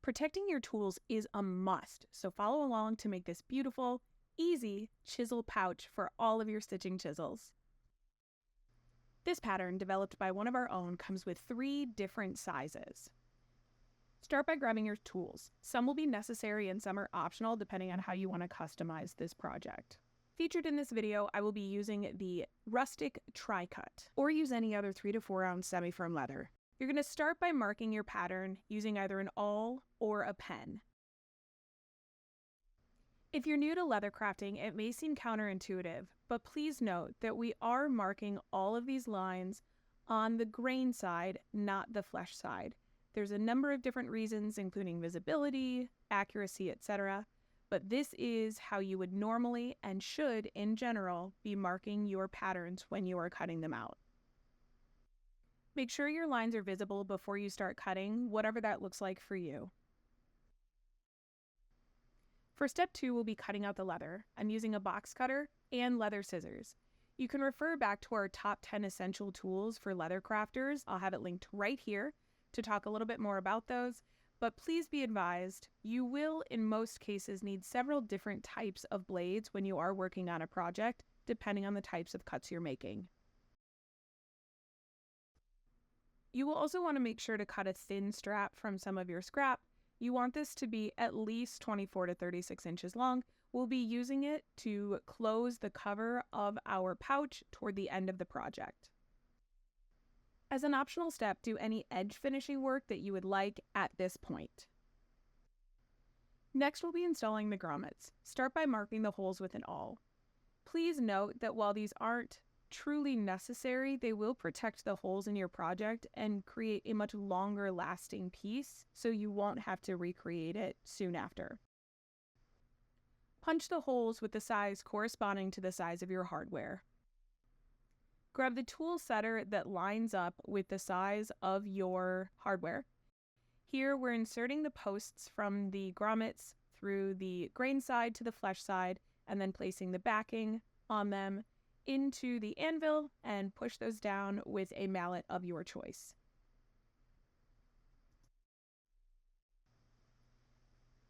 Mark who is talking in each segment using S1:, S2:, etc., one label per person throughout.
S1: Protecting your tools is a must, so follow along to make this beautiful, easy chisel pouch for all of your stitching chisels. This pattern, developed by one of our own, comes with 3 different sizes. Start by grabbing your tools. Some will be necessary and some are optional depending on how you want to customize this project. Featured in this video, I will be using the rustic tri-cut, or use any other 3 to 4 ounce semi-firm leather. You're going to start by marking your pattern using either an awl or a pen. If you're new to leather crafting, it may seem counterintuitive, but please note that we are marking all of these lines on the grain side, not the flesh side. There's a number of different reasons, including visibility, accuracy, etc., but this is how you would normally and should, in general, be marking your patterns when you are cutting them out. Make sure your lines are visible before you start cutting, whatever that looks like for you. For step 2, we'll be cutting out the leather. I'm using a box cutter and leather scissors. You can refer back to our top 10 essential tools for leather crafters. I'll have it linked right here to talk a little bit more about those, but please be advised, you will in most cases need several different types of blades when you are working on a project, depending on the types of cuts you're making. You will also want to make sure to cut a thin strap from some of your scrap. You want this to be at least 24 to 36 inches long. We'll be using it to close the cover of our pouch toward the end of the project. As an optional step, do any edge finishing work that you would like at this point. Next, we'll be installing the grommets. Start by marking the holes with an awl. Please note that while these aren't truly necessary, they will protect the holes in your project and create a much longer lasting piece, so you won't have to recreate it soon after. Punch the holes with the size corresponding to the size of your hardware. Grab the tool setter that lines up with the size of your hardware. Here we're inserting the posts from the grommets through the grain side to the flesh side, and then placing the backing on them into the anvil and push those down with a mallet of your choice.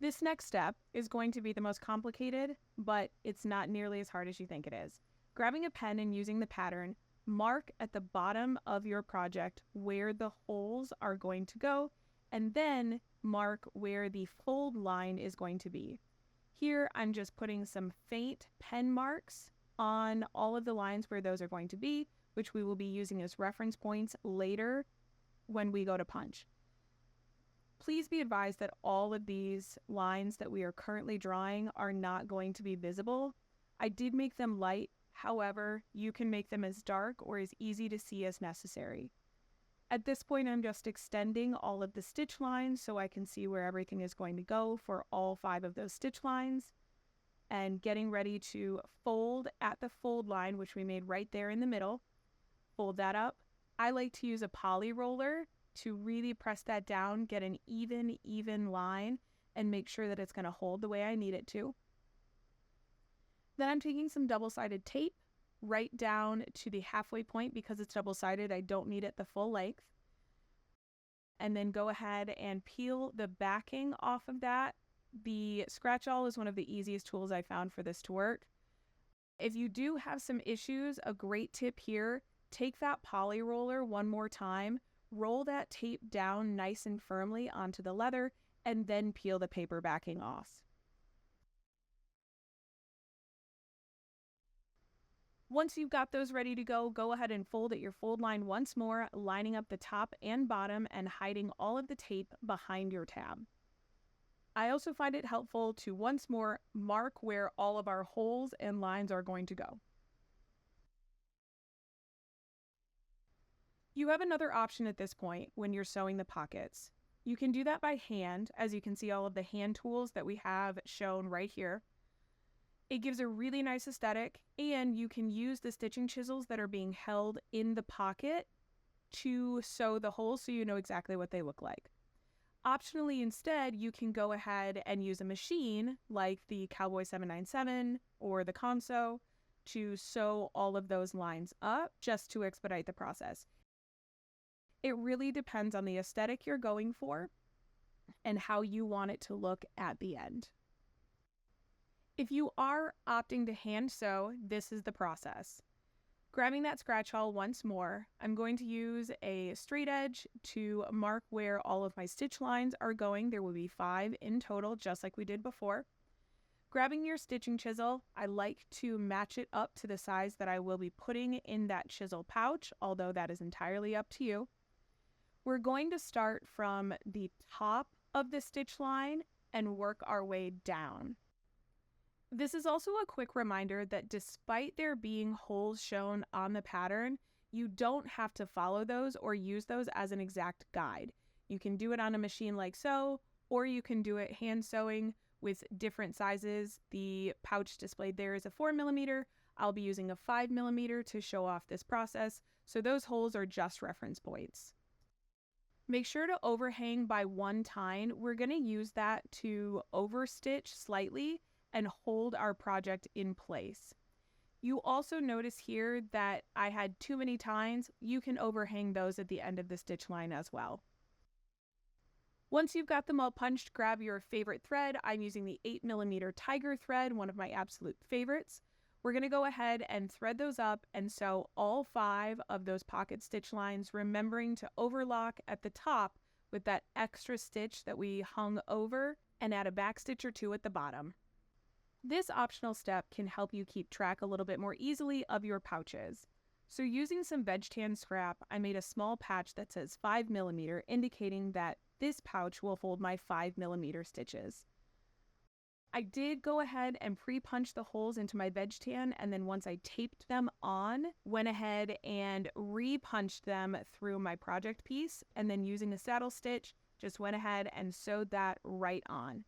S1: This next step is going to be the most complicated, but it's not nearly as hard as you think it is. Grabbing a pen and using the pattern, mark at the bottom of your project where the holes are going to go, and then mark where the fold line is going to be. Here I'm just putting some faint pen marks on all of the lines where those are going to be, which we will be using as reference points later when we go to punch. Please be advised that all of these lines that we are currently drawing are not going to be visible. I did make them light, however, you can make them as dark or as easy to see as necessary. At this point, I'm just extending all of the stitch lines so I can see where everything is going to go for all 5 of those stitch lines, and getting ready to fold at the fold line, which we made right there in the middle. Fold that up. I like to use a poly roller to really press that down, get an even line, and make sure that it's going to hold the way I need it to. Then I'm taking some double-sided tape right down to the halfway point. Because it's double-sided, I don't need it the full length. And then go ahead and peel the backing off of that. The scratch awl is one of the easiest tools I found for this to work. If you do have some issues, a great tip here, take that poly roller one more time, roll that tape down nice and firmly onto the leather, and then peel the paper backing off. Once you've got those ready to go, go ahead and fold at your fold line once more, lining up the top and bottom and hiding all of the tape behind your tab. I also find it helpful to once more mark where all of our holes and lines are going to go. You have another option at this point when you're sewing the pockets. You can do that by hand, as you can see all of the hand tools that we have shown right here. It gives a really nice aesthetic, and you can use the stitching chisels that are being held in the pocket to sew the holes so you know exactly what they look like. Optionally, instead, you can go ahead and use a machine like the Cowboy 797 or the Conso to sew all of those lines up just to expedite the process. It really depends on the aesthetic you're going for. and how you want it to look at the end. If you are opting to hand sew, this is the process. Grabbing that scratch awl once more, I'm going to use a straight edge to mark where all of my stitch lines are going. There will be 5 in total, just like we did before. Grabbing your stitching chisel, I like to match it up to the size that I will be putting in that chisel pouch, although that is entirely up to you. We're going to start from the top of the stitch line and work our way down. This is also a quick reminder that despite there being holes shown on the pattern, you don't have to follow those or use those as an exact guide. You can do it on a machine like so, or you can do it hand sewing with different sizes. The pouch displayed there is a 4mm. I'll be using a 5mm to show off this process, so those holes are just reference points. Make sure to overhang by 1 tine. We're going to use that to overstitch slightly and hold our project in place. You also notice here that I had too many tines. You can overhang those at the end of the stitch line as well. Once you've got them all punched, grab your favorite thread. I'm using the 8mm tiger thread, one of my absolute favorites. We're going to go ahead and thread those up and sew all 5 of those pocket stitch lines, remembering to overlock at the top with that extra stitch that we hung over, and add a back stitch or 2 at the bottom. This optional step can help you keep track a little bit more easily of your pouches. So using some veg tan scrap, I made a small patch that says 5mm, indicating that this pouch will hold my 5mm stitches. I did go ahead and pre-punch the holes into my veg tan, and then once I taped them on, went ahead and re-punched them through my project piece, and then using a saddle stitch, just went ahead and sewed that right on.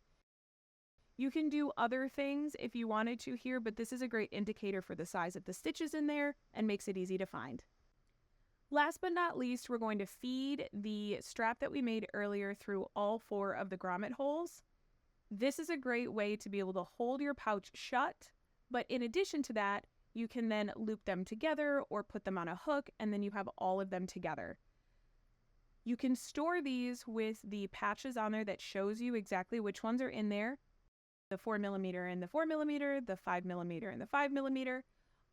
S1: You can do other things if you wanted to here, but this is a great indicator for the size of the stitches in there and makes it easy to find. Last but not least, we're going to feed the strap that we made earlier through all 4 of the grommet holes. This is a great way to be able to hold your pouch shut, but in addition to that, you can then loop them together or put them on a hook, and then you have all of them together. You can store these with the patches on there that shows you exactly which ones are in there. The 4mm and the 4mm, the 5mm and the 5mm.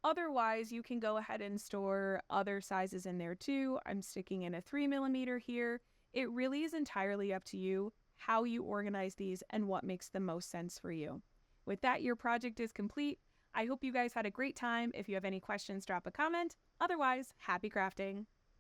S1: Otherwise, you can go ahead and store other sizes in there too. I'm sticking in a 3mm here. It really is entirely up to you how you organize these and what makes the most sense for you. With that, your project is complete. I hope you guys had a great time. If you have any questions, drop a comment. Otherwise, happy crafting.